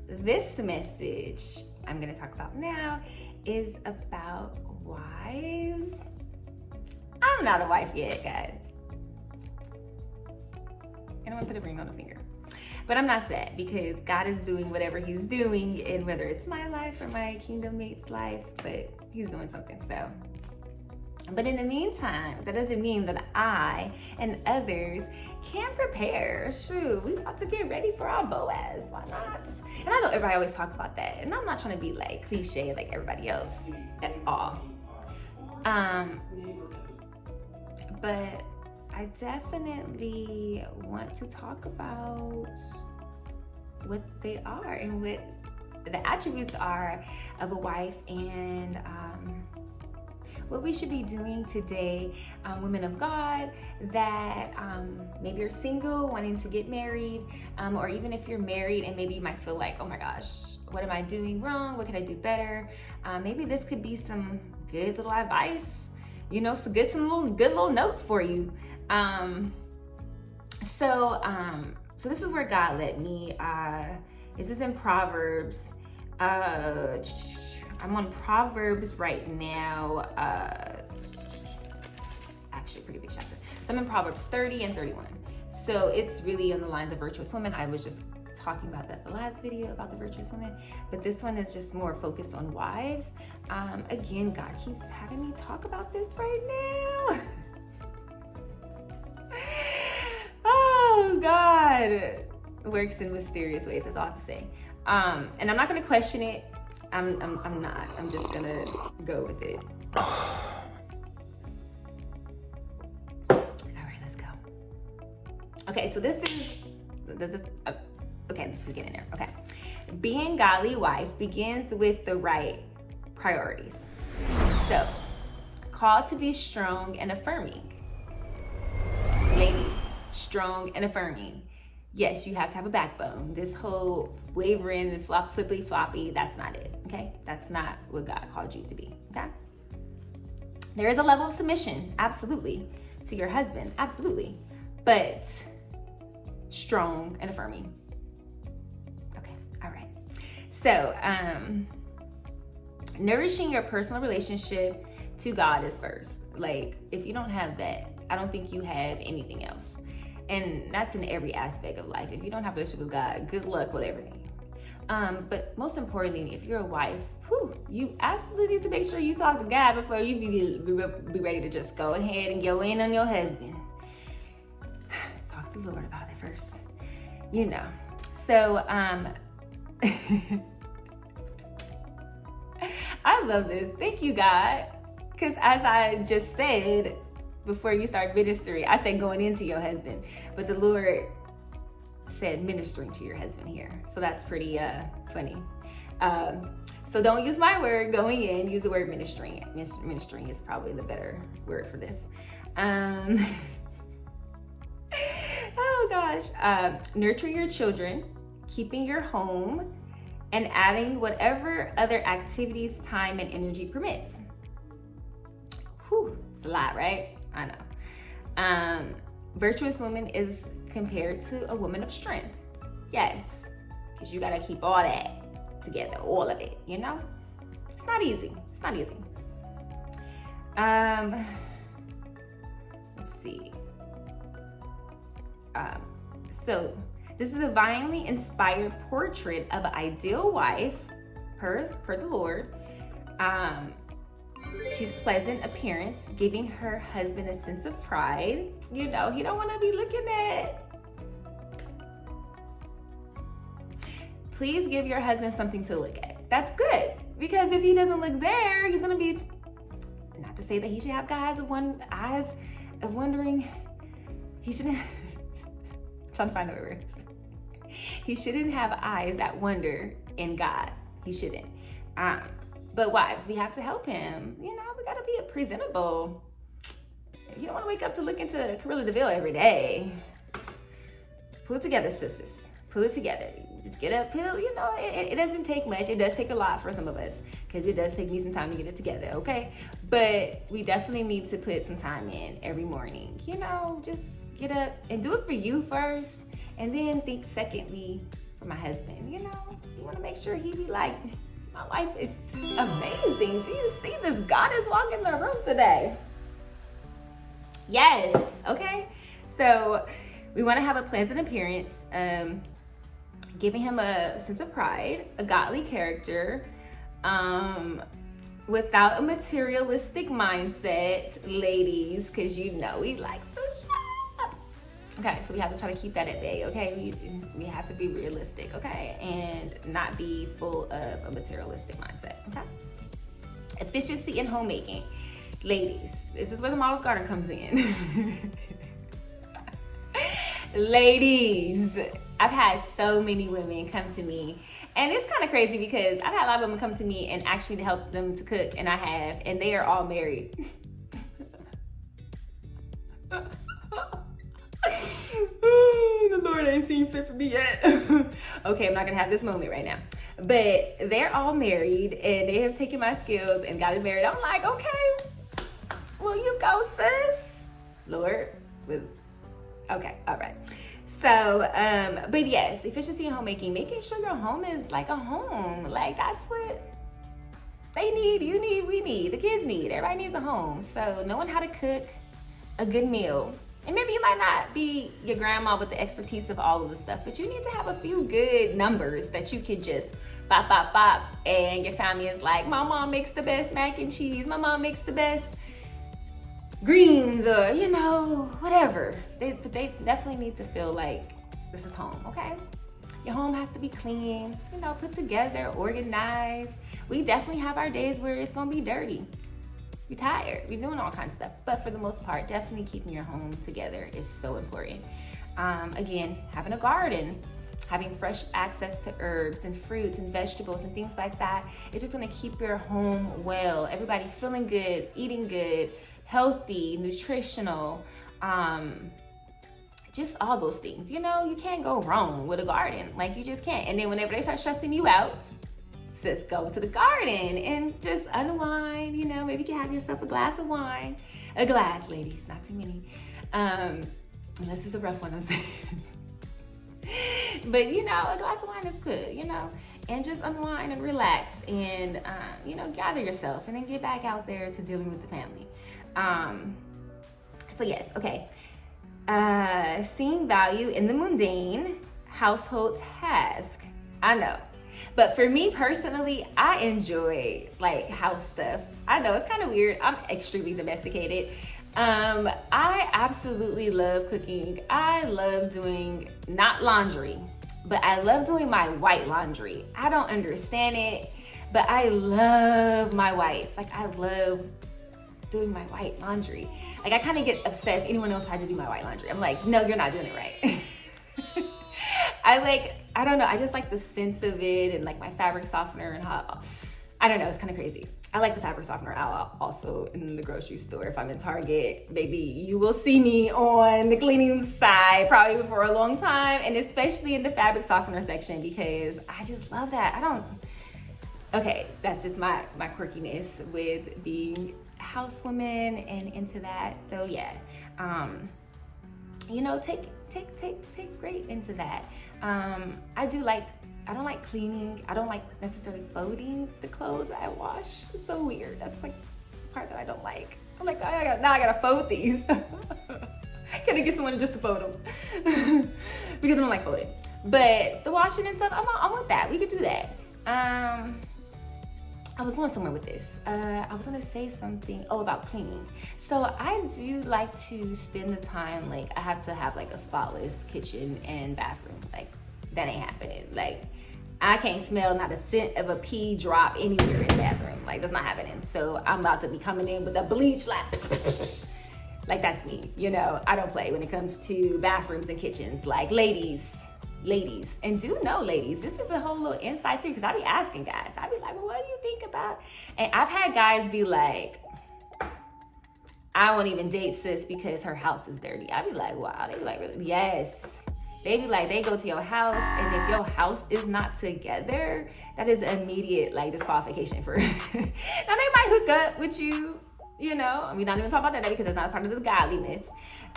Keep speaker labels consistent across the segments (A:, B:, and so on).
A: this message I'm going to talk about now is about wives. I'm not a wife yet, guys. I don't want to put a ring on a finger. But I'm not sad because God is doing whatever he's doing, and whether it's my life or my kingdom mate's life, but he's doing something. So, but in the meantime, that doesn't mean that I and others can't prepare. Shoot, we about to get ready for our Boaz. Why not? And I know everybody always talk about that, and I'm not trying to be like cliche like everybody else at all. But I definitely want to talk about what they are and what the attributes are of a wife, and what we should be doing today, women of God that maybe you're single, wanting to get married, or even if you're married and maybe you might feel like, oh my gosh, what am I doing wrong? What can I do better? Maybe this could be some good little advice, some good little notes for you. So this is where God led me. This is in Proverbs. I'm on Proverbs right now. Actually, a pretty big chapter. So I'm in Proverbs 30 and 31. So it's really on the lines of virtuous women. I was just talking about that the last video about the virtuous women, but this one is just more focused on wives. Again, God keeps having me talk about this right now. Oh, God works in mysterious ways. That's all I have to say. And I'm not going to question it. I'm not. I'm just going to go with it. All right, let's go. Okay, so this is getting there. Okay. Being godly wife begins with the right priorities. So, called to be strong and affirming. Ladies, strong and affirming. Yes, you have to have a backbone. This whole wavering and flippy floppy, that's not it, okay? That's not what God called you to be, okay? There is a level of submission, absolutely, to your husband, absolutely, but strong and affirming. Okay, all right. So, nourishing your personal relationship to God is first. Like, if you don't have that, I don't think you have anything else. And that's in every aspect of life. If you don't have a relationship with God, good luck with everything. But most importantly, if you're a wife, you absolutely need to make sure you talk to God before you be ready to just go ahead and go in on your husband. Talk to the Lord about it first. So, I love this. Thank you, God. Because as I just said, before you start ministering, I said going into your husband, but the Lord said ministering to your husband here. So that's pretty funny. So don't use my word going in, use the word ministering. Ministering is probably the better word for this. Oh gosh. Nurture your children, keeping your home, and adding whatever other activities time and energy permits. It's a lot, right? I know. Virtuous woman is compared to a woman of strength. Yes, because you gotta keep all that together, all of it, It's not easy. Let's see. So this is a divinely inspired portrait of an ideal wife per the Lord. She's pleasant appearance, giving her husband a sense of pride. He don't want to be looking at. Please give your husband something to look at. That's good, because if he doesn't look there, he's going to be, not to say that he should have eyes of wondering. He shouldn't, trying to find the words. He shouldn't have eyes that wonder in God. He shouldn't. But wives, we have to help him. We gotta be presentable. You don't want to wake up to look into Cruella de Vil every day. Pull it together, sisters. Pull it together. Just get up, it doesn't take much. It does take a lot for some of us, because it does take me some time to get it together, okay? But we definitely need to put some time in every morning. Just get up and do it for you first, and then think secondly for my husband, you want to make sure he be like, my wife is amazing. Do you see this goddess walk in the room today? Yes, okay. So we want to have a pleasant appearance, giving him a sense of pride, a godly character, without a materialistic mindset, ladies, because he likes to shop. Okay, so we have to try to keep that at bay, okay? We have to be realistic, okay? And not be full of a materialistic mindset, okay? Efficiency in homemaking. Ladies, this is where the model's garden comes in. Ladies, I've had so many women come to me, and it's kind of crazy because I've had a lot of women come to me and ask me to help them to cook, and I have, and they are all married. The Lord ain't seen fit for me yet. Okay, I'm not gonna have this moment right now. But they're all married, and they have taken my skills and gotten married. I'm like, okay, will you go, sis? Lord, okay, all right. So, but yes, efficiency in homemaking, making sure your home is like a home. Like, that's what they need, you need, we need, the kids need. Everybody needs a home. So knowing how to cook a good meal. And maybe you might not be your grandma with the expertise of all of the stuff, but you need to have a few good numbers that you could just bop, bop, bop. And your family is like, my mom makes the best mac and cheese. My mom makes the best greens, or whatever. They definitely need to feel like this is home, okay? Your home has to be clean, put together, organized. We definitely have our days where it's gonna be dirty. We're tired, we're doing all kinds of stuff, but for the most part, definitely keeping your home together is so important. Again, having a garden, having fresh access to herbs and fruits and vegetables and things like that, it's just gonna keep your home well. Everybody feeling good, eating good, healthy, nutritional, just all those things. You can't go wrong with a garden. Like, you just can't. And then whenever they start stressing you out, just go to the garden and just unwind. Maybe you can have yourself a glass of wine. A glass, ladies, not too many. Unless it's a rough one, I'm saying. But, a glass of wine is good, and just unwind and relax and, gather yourself and then get back out there to dealing with the family. So yes, okay. Seeing value in the mundane household task. I know. But for me personally, I enjoy like house stuff. I know it's kind of weird. I'm extremely domesticated. I absolutely love cooking. I love doing, not laundry, but I love doing my white laundry. I don't understand it, but I love my whites. Like, I love doing my white laundry. Like, I kind of get upset if anyone else tried to do my white laundry. I'm like, no, you're not doing it right. I don't know, I just like the sense of it, and like my fabric softener, and how, I don't know, it's kind of crazy. I like the fabric softener out also in the grocery store. If I'm in Target, maybe you will see me on the cleaning side probably for a long time, and especially in the fabric softener section, because I just love that. Okay, that's just my quirkiness with being a housewoman and into that. So yeah, take great into that. I don't like cleaning. I don't like necessarily folding the clothes that I wash. It's so weird. That's like the part that I don't like. I'm like, now I gotta fold these. Can I get someone just to fold them? Because I don't like folding. But the washing and stuff, I'm with that. We could do that. I was going somewhere with this. I was gonna say something, about cleaning. So I do like to spend the time, like, I have to have like a spotless kitchen and bathroom. Like, that ain't happening. Like, I can't smell not a scent of a pee drop anywhere in the bathroom. Like, that's not happening. So I'm about to be coming in with a bleach, like that's me. I don't play when it comes to bathrooms and kitchens. Like, ladies, and do know, ladies, this is a whole little insight too, because I be asking guys. I be like, well, what do you think about? And I've had guys be like, I won't even date sis because her house is dirty. I be like, wow. They be like, really? Yes. They be like, they go to your house, and if your house is not together, that is immediate like disqualification for. Now they might hook up with you, we're not even talking about that because that's not a part of the godliness,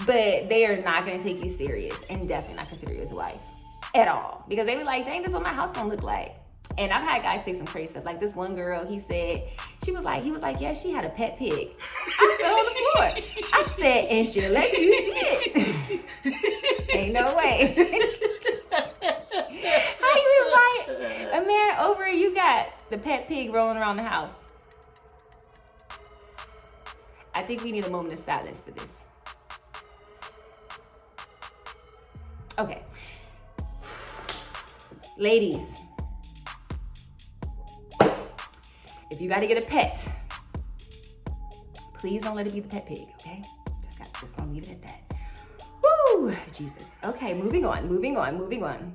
A: but they are not going to take you serious, and definitely not consider you as a wife. at all, because they were like, dang, this is what my house gonna look like. And I've had guys say some crazy stuff. Like this one girl, he was like, yeah, she had a pet pig. I fell on the floor. I said, and she'll let you see it. Ain't no way. How you invite a man over and you got the pet pig rolling around the house? I think we need a moment of silence for this. Okay. Ladies, if you got to get a pet, please don't let it be the pet pig, okay? Just gonna leave it at that. Woo, Jesus. Okay, moving on.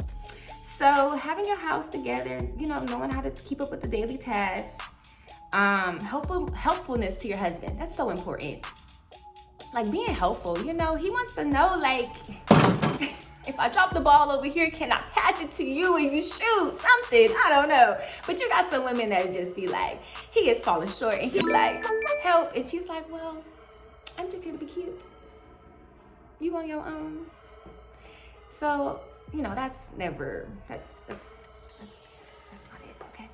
A: So having your house together, knowing how to keep up with the daily tasks, helpfulness to your husband. That's so important. Like being helpful, he wants to know, like, if I drop the ball over here, can I pass it to you and you shoot something? I don't know. But you got some women that just be like, he is falling short and he's like, help. And she's like, well, I'm just here to be cute. You on your own. So, that's not it, okay?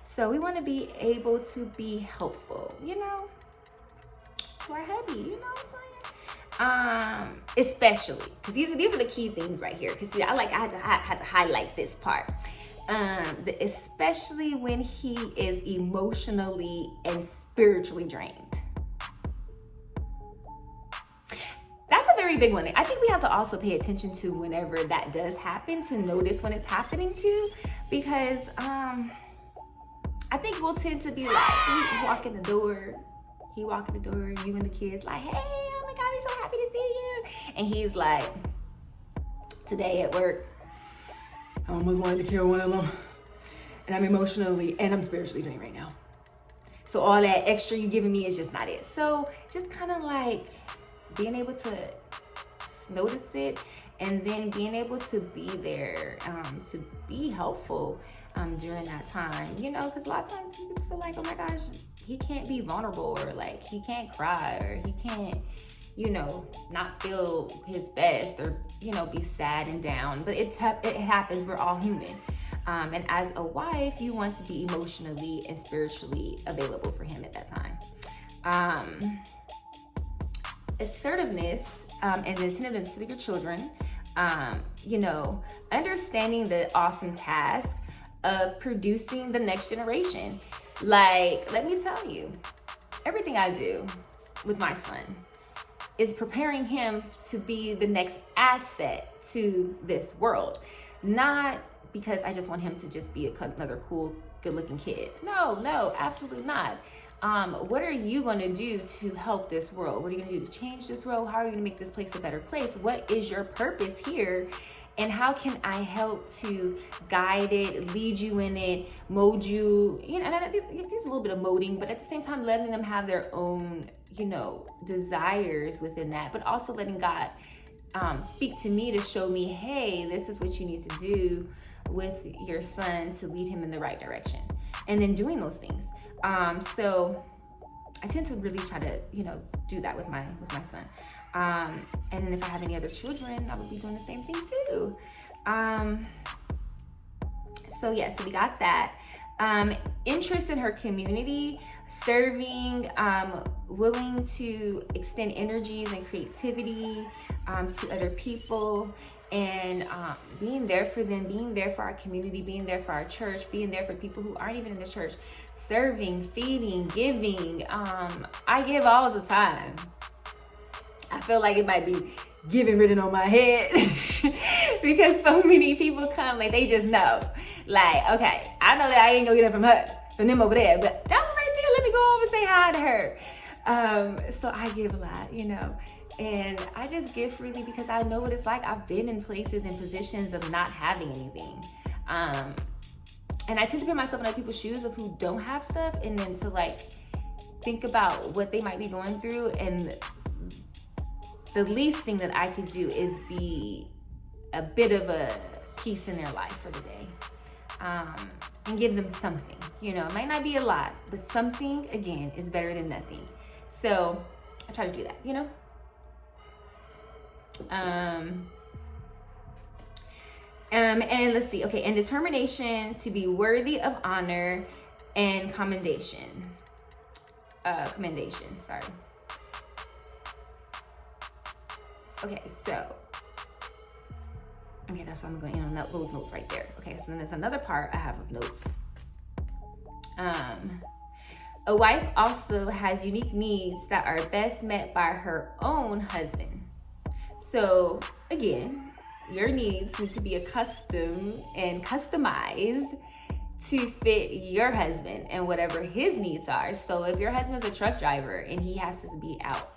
A: So we want to be able to be helpful, to our hubby, you know what I'm saying? Especially because these are the key things right here. Because I had to highlight this part. Especially when he is emotionally and spiritually drained. That's a very big one. I think we have to also pay attention to whenever that does happen, to notice when it's happening too, because I think we'll tend to be like, he walk in the door, you and the kids like, hey, oh my God, I'm so happy to see you. And he's like, today at work, I almost wanted to kill one of them. And I'm emotionally and I'm spiritually drained right now. So all that extra you giving me is just not it. So just kind of like being able to notice it and then being able to be there, to be helpful during that time, because a lot of times people feel like, oh my gosh, he can't be vulnerable, or like he can't cry, or he can't, not feel his best, or, be sad and down. But it happens. We're all human. And as a wife, you want to be emotionally and spiritually available for him at that time. Assertiveness and attentiveness to your children, understanding the awesome task of producing the next generation. Like, let me tell you, everything I do with my son is preparing him to be the next asset to this world. Not because I just want him to just be another cool, good-looking kid. No, absolutely not. What are you going to do to help this world? What are you going to do to change this world? How are you going to make this place a better place? What is your purpose here? And how can I help to guide it, lead you in it, mold you? And I think there's a little bit of molding, but at the same time, letting them have their own, desires within that, but also letting God speak to me to show me, hey, this is what you need to do with your son to lead him in the right direction. And then doing those things. So I tend to really try to, do that with my son. And then if I have any other children, I would be doing the same thing too. So we got that. Interest in her community, serving, willing to extend energies and creativity to other people, and being there for them, being there for our community, being there for our church, being there for people who aren't even in the church, serving, feeding, giving. I give all the time. I feel like it might be giving written on my head because so many people come, like they just know, like, okay, I know that I ain't gonna get that from them over there, but that one right there, let me go over and say hi to her. So I give a lot, and I just give freely because I know what it's like. I've been in places and positions of not having anything. And I tend to put myself in other people's shoes of who don't have stuff, and then to like think about what they might be going through, and the least thing that I could do is be a bit of a piece in their life for the day, and give them something. It might not be a lot, but something, again, is better than nothing. So I try to do that, And let's see. Okay, and determination to be worthy of honor and commendation. Commendation. Sorry. Okay, so. Okay, that's what I'm going to end on those notes right there. Okay, so then there's another part I have of notes. A wife also has unique needs that are best met by her own husband. So again, your needs need to be accustomed and customized to fit your husband and whatever his needs are. So if your husband's a truck driver and he has to be out,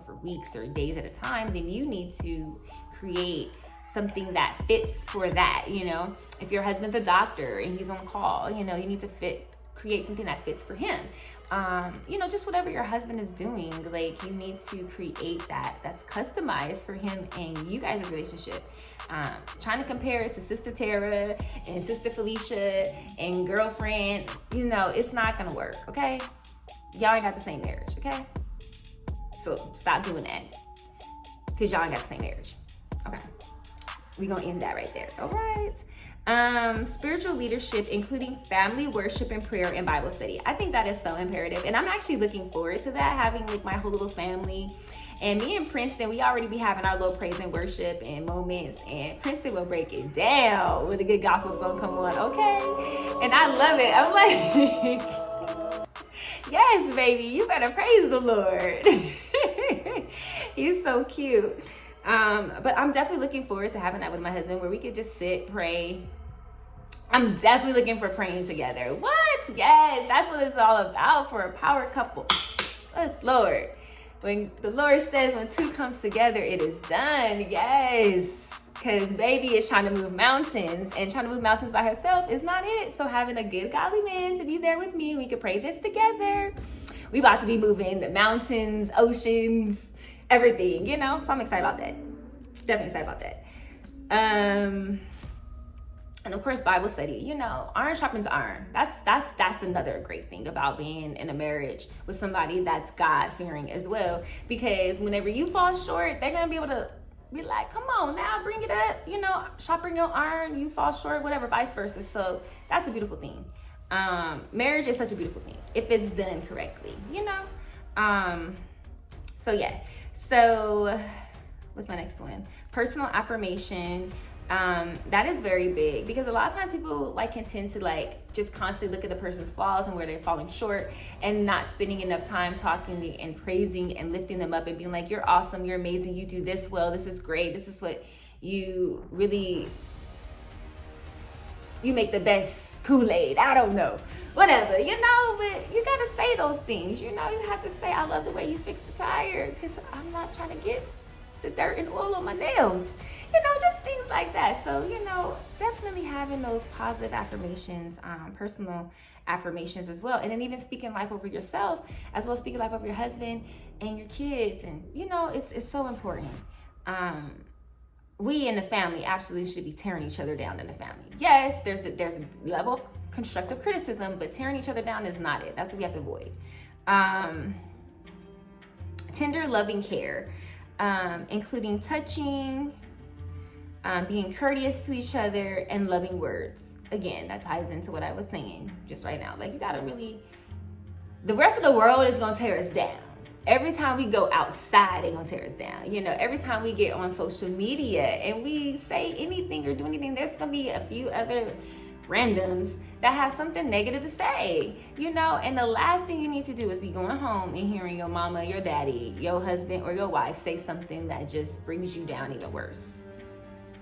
A: for weeks or days at a time, then you need to create something that fits for that. If your husband's a doctor and he's on call, you need to create something that fits for him. Just whatever your husband is doing, like you need to create that's customized for him and you guys' relationship. Trying to compare it to Sister Tara and Sister Felicia and girlfriend, it's not gonna work, okay? Y'all ain't got the same marriage, okay? So stop doing that, because y'all ain't got the same marriage, okay? We're gonna end that right there, all right? Spiritual leadership, including family worship and prayer and Bible study. I think that is so imperative, and I'm actually looking forward to that, having like my whole little family. And me and Princeton, we already be having our little praise and worship and moments, and Princeton will break it down when a good gospel song come on, okay? And I love it. I'm like, yes, baby, you better praise the Lord. He's so cute. But I'm definitely looking forward to having that with my husband, where we could just sit, pray. I'm definitely looking for praying together. What? Yes, that's what it's all about for a power couple. Yes, Lord. When the Lord says when two comes together, it is done. Yes. Because baby is trying to move mountains, and trying to move mountains by herself is not it. So having a good godly man to be there with me, we could pray this together. We about to be moving the mountains, oceans, everything, so I'm excited about that. Definitely excited about that. And of course, Bible study, iron sharpens iron. That's another great thing about being in a marriage with somebody that's God-fearing as well, because whenever you fall short, they're gonna be able to be like, come on now, bring it up, sharpen your iron, you fall short, whatever, vice versa. So that's a beautiful thing. Marriage is such a beautiful thing if it's done correctly, so yeah. So what's my next one? Personal affirmation. That is very big, because a lot of times people can tend to just constantly look at the person's flaws and where they're falling short, and not spending enough time talking and praising and lifting them up and being like, you're awesome, you're amazing, you do this well, this is great, this is what you really, you make the best Kool-Aid, I don't know, whatever, but you gotta say those things, you have to say, I love the way you fixed the tire, because I'm not trying to get the dirt and oil on my nails, just things like that. So, definitely having those positive affirmations, personal affirmations as well, and then even speaking life over yourself, as well as speaking life over your husband and your kids, and it's so important. We in the family absolutely should be tearing each other down in the family. Yes, there's a level of constructive criticism, but tearing each other down is not it. That's what we have to avoid. Tender, loving care, including touching, being courteous to each other, and loving words. Again, that ties into what I was saying just right now. You gotta really, the rest of the world is gonna tear us down. Every time we go outside, they're gonna tear us down. Every time we get on social media and we say anything or do anything, there's gonna be a few other randoms that have something negative to say, and the last thing you need to do is be going home and hearing your mama, your daddy, your husband, or your wife say something that just brings you down even worse.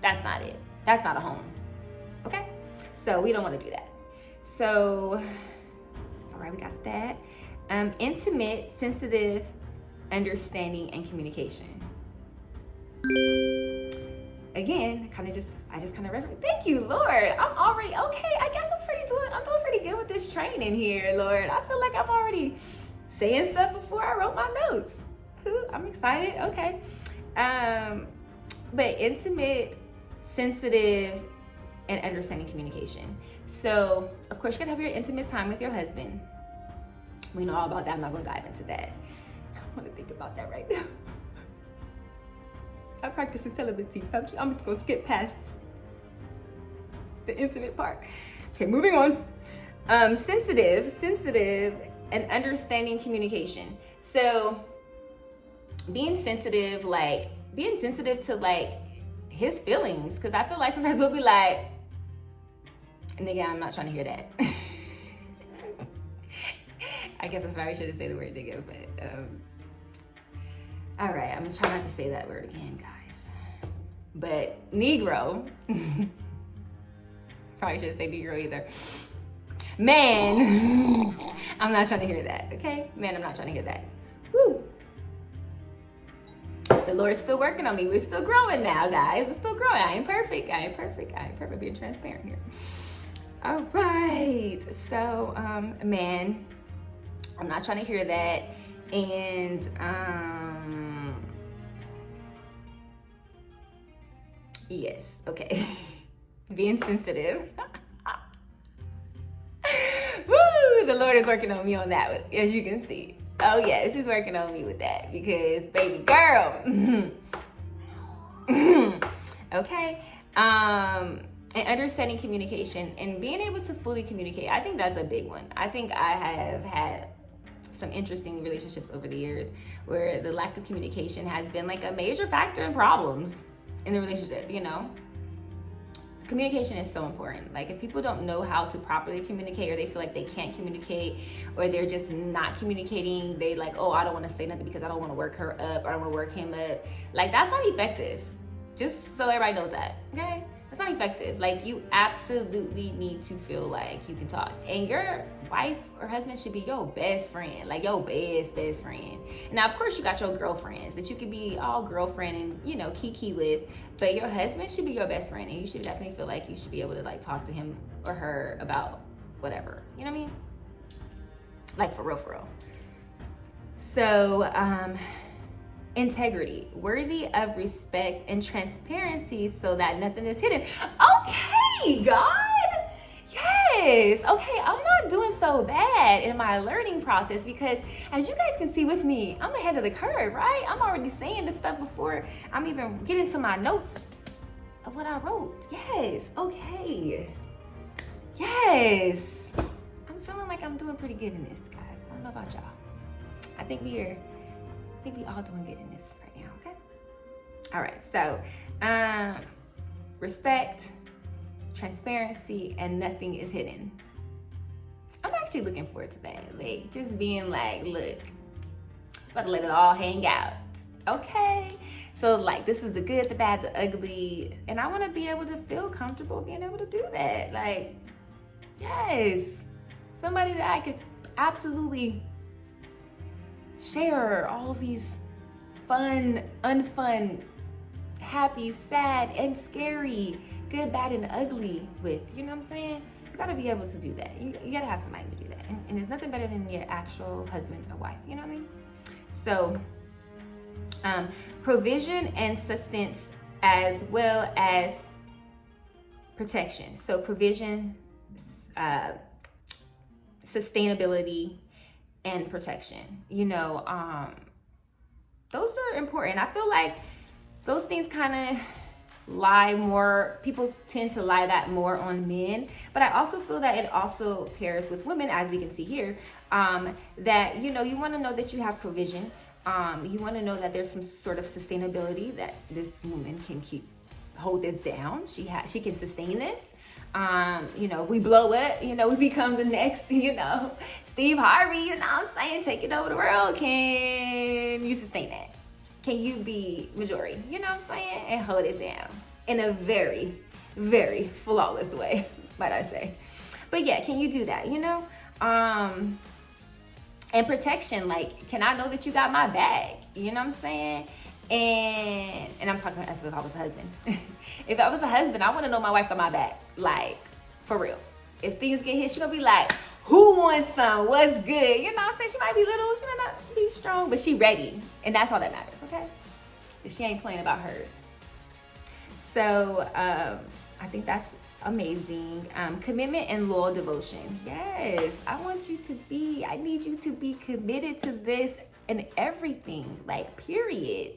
A: That's not it. That's not a home. Okay? So we don't want to do that. So, all right, we got that. Intimate, sensitive, understanding, and communication. Again, I just kind of referenced. Thank you, Lord. I'm already okay. I guess I'm doing pretty good with this training here, Lord. I feel like I'm already saying stuff before I wrote my notes. I'm excited. Okay. But intimate, sensitive, and understanding communication. So, of course, you gotta have your intimate time with your husband. We know all about that. I'm not gonna dive into that. I don't want to think about that right now. I'm practicing celibacy, so I'm just gonna skip past the intimate part. Okay, moving on. Sensitive and understanding communication. So being sensitive to like his feelings, because I feel like sometimes we'll be like, nigga, I'm not trying to hear that. I guess I probably shouldn't say the word nigga, but all right, I'm just trying not to say that word again, guys. But Negro, probably shouldn't say Negro either. Man, I'm not trying to hear that, okay? Man, I'm not trying to hear that. Woo. The Lord's still working on me. We're still growing now, guys. We're still growing. I ain't perfect. Being transparent here. All right. So, man, I'm not trying to hear that. And, yes, okay. Being sensitive. Woo! The Lord is working on me on that, as you can see. Oh yes, he's working on me with that because baby girl. Okay. And understanding communication and being able to fully communicate. I think that's a big one. I think I have had some interesting relationships over the years where the lack of communication has been like a major factor in problems in the relationship, you know? Communication is so important. Like if people don't know how to properly communicate, or they feel like they can't communicate, or they're just not communicating, they like, oh, I don't want to say nothing because I don't want to work her up, or I don't want to work him up. Like that's not effective. Just so everybody knows that, okay? That's not effective. Like you absolutely need to feel like you can talk. And your wife or husband should be your best friend, like your best friend. Now, of course, you got your girlfriends that you could be all girlfriend and, you know, kiki with, but your husband should be your best friend, and you should definitely feel like you should be able to like talk to him or her about whatever. You know what I mean? Like for real. So, integrity, worthy of respect and transparency so that nothing is hidden. Okay, God. Yes. Okay, I'm not doing so bad in my learning process because as you guys can see with me, I'm ahead of the curve, right? I'm already saying this stuff before I'm even getting to my notes of what I wrote. Yes. Okay. Yes. I'm feeling like I'm doing pretty good in this, guys. I don't know about y'all. I think we all doing good in this right now, okay? All right, so respect, transparency, and nothing is hidden. I'm actually looking forward to that. Like, just being like, look, I'm about to let it all hang out, okay? So, like, this is the good, the bad, the ugly, and I want to be able to feel comfortable being able to do that. Like, yes, somebody that I could absolutely share all of these fun, unfun, happy, sad, and scary, good, bad, and ugly with. You know what I'm saying? You gotta be able to do that. You gotta have somebody to do that. And there's nothing better than your actual husband or wife. You know what I mean? So, provision and sustenance as well as protection. So provision, sustainability, and protection. You know, those are important. I feel like those things kind of lie more, people tend to lie that more on men, but I also feel that it also pairs with women, as we can see here, that, you know, you want to know that you have provision. You want to know that there's some sort of sustainability, that this woman can hold this down. She can sustain this. You know, if we blow it, you know, we become the next, you know, Steve Harvey, you know what I'm saying, taking over the world. Can you sustain that? Can you be majority, you know what I'm saying, and hold it down in a very, very flawless way, might I say. But yeah, can you do that, you know? And protection, like, can I know that you got my back? You know what I'm saying? And I'm talking as if I was a husband. If I was a husband, I want to know my wife got my back, like, for real. If things get hit, she gonna be like, who wants some? What's good? You know what I'm saying? She might be little, she might not be strong, but she ready. And that's all that matters, okay? Because she ain't playing about hers. So I think that's amazing. Commitment and loyal devotion. Yes, I need you to be committed to this and everything, like, period.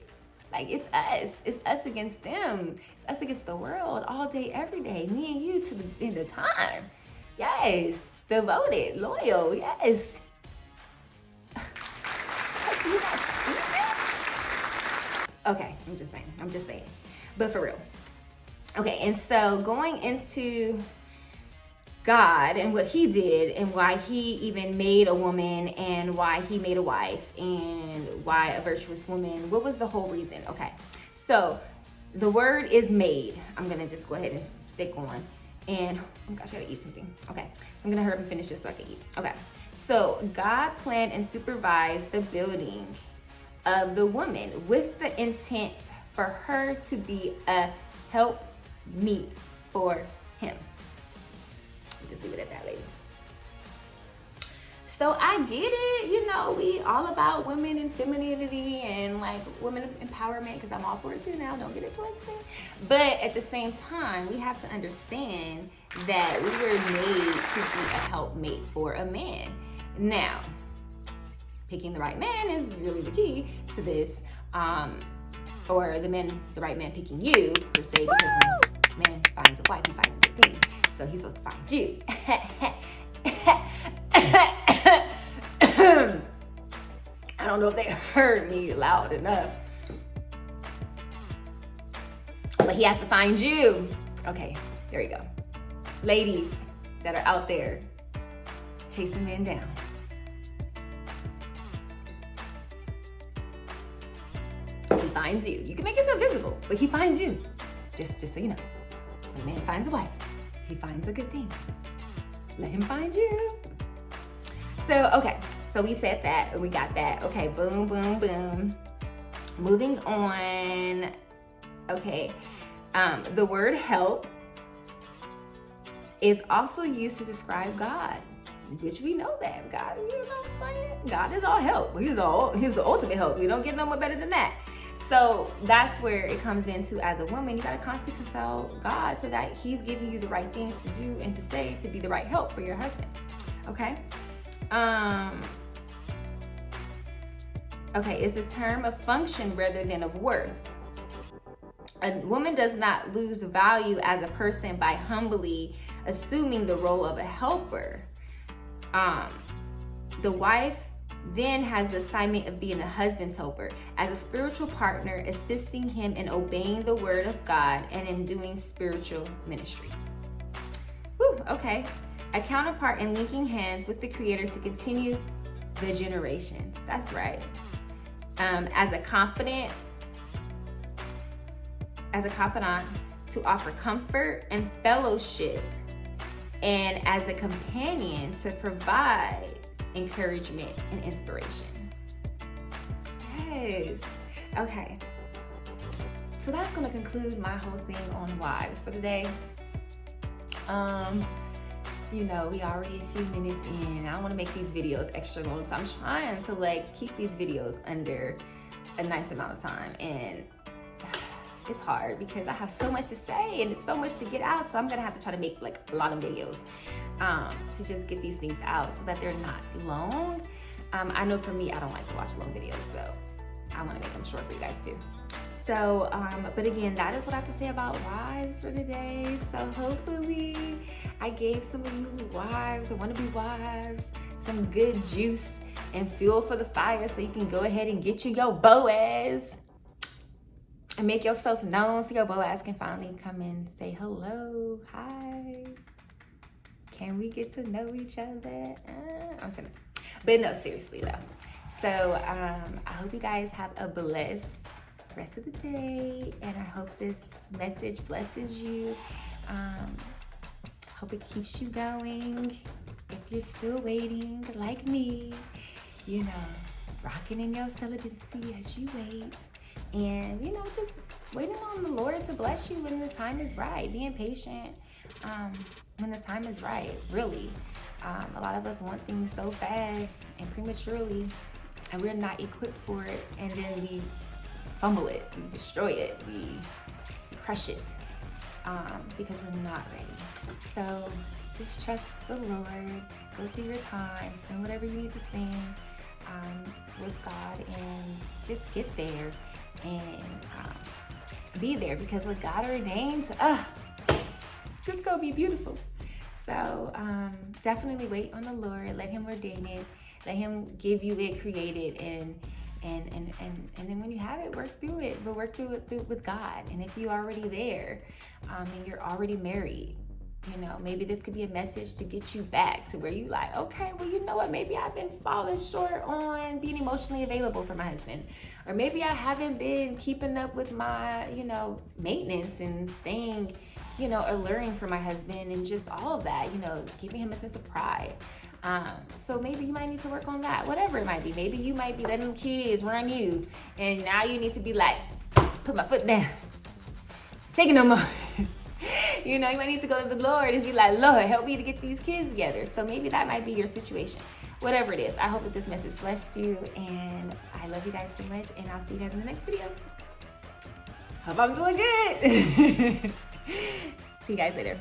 A: Like, it's us against them. It's us against the world all day, every day. Me and you to the end of time. Yes, devoted, loyal, yes. Do you not see this? Okay, I'm just saying. But for real. Okay, and so going into God and what he did and why he even made a woman and why he made a wife and why a virtuous woman, what was the whole reason? Okay, so the word is made. I'm gonna just go ahead and stick on. And, oh gosh, I gotta eat something. Okay, so I'm gonna hurry up and finish this so I can eat. Okay, so God planned and supervised the building of the woman with the intent for her to be a help meet for him. Just leave it at that, ladies. So I get it, you know, we all about women and femininity and like women empowerment, because I'm all for it too now, don't get it twisted. But at the same time, we have to understand that we were made to be a helpmate for a man. Now, picking the right man is really the key to this, or the right man picking you, per se, because when a man finds a wife, he finds a good thing. So he's supposed to find you. I don't know if they heard me loud enough. But he has to find you. Okay, there you go. Ladies that are out there chasing men down. He finds you. You can make yourself visible, but he finds you. Just so you know. When a man finds a wife, he finds a good thing. Let him find you. So, okay. So we said that. We got that. Okay. Boom, boom, boom. Moving on. Okay. The word help is also used to describe God, which we know that. God, you know what I'm saying? God is all help. He's the ultimate help. You don't get no more better than that. So that's where it comes into, as a woman, you gotta constantly consult God so that he's giving you the right things to do and to say to be the right help for your husband. Okay? Okay, it's a term of function rather than of worth. A woman does not lose value as a person by humbly assuming the role of a helper. The wife then has the assignment of being a husband's helper, as a spiritual partner, assisting him in obeying the word of God and in doing spiritual ministries. Whew, okay. A counterpart in linking hands with the Creator to continue the generations. That's right. As a confidant to offer comfort and fellowship, and as a companion to provide encouragement and inspiration. Yes. Okay. So that's going to conclude my whole thing on wives for today. You know, we already a few minutes in. I don't want to make these videos extra long, so I'm trying to like keep these videos under a nice amount of time, and it's hard because I have so much to say and it's so much to get out, so I'm gonna have to try to make like a lot of videos to just get these things out so that they're not long. I know for me, I don't like to watch long videos, so I want to make them short for you guys too. So, but again, that is what I have to say about wives for today. So hopefully I gave some of you wives or wanna-be wives some good juice and fuel for the fire so you can go ahead and get you your Boaz and make yourself known so your Boaz can finally come and say hello, hi. Can we get to know each other? I'm saying, but no, seriously though. So I hope you guys have a blessed rest of the day, and I hope this message blesses you. Hope it keeps you going. If you're still waiting, like me, you know, rocking in your celibacy as you wait, and you know, just waiting on the Lord to bless you when the time is right. Being patient when the time is right. Really, a lot of us want things so fast and prematurely, and we're not equipped for it, and then we fumble it, we destroy it, we crush it because we're not ready. So just trust the Lord, go through your time, spend whatever you need to spend with God, and just get there. and be there, because what God ordains, it's gonna be beautiful. So definitely wait on the Lord. Let him ordain it. Let him give you it created, and then when you have it, work through it. But work through it with God. And if you're already there, and you're already married, you know, maybe this could be a message to get you back to where you like, okay, well, you know what? Maybe I've been falling short on being emotionally available for my husband. Or maybe I haven't been keeping up with my, you know, maintenance and staying, you know, alluring for my husband, and just all of that, you know, giving him a sense of pride. So maybe you might need to work on that, whatever it might be. Maybe you might be letting kids run you, and now you need to be like, put my foot down, take it no more. You know, you might need to go to the Lord and be like, Lord, help me to get these kids together. So maybe that might be your situation. Whatever it is, I hope that this message blessed you, and I love you guys so much, and I'll see you guys in the next video. Hope I'm doing good. See you guys later.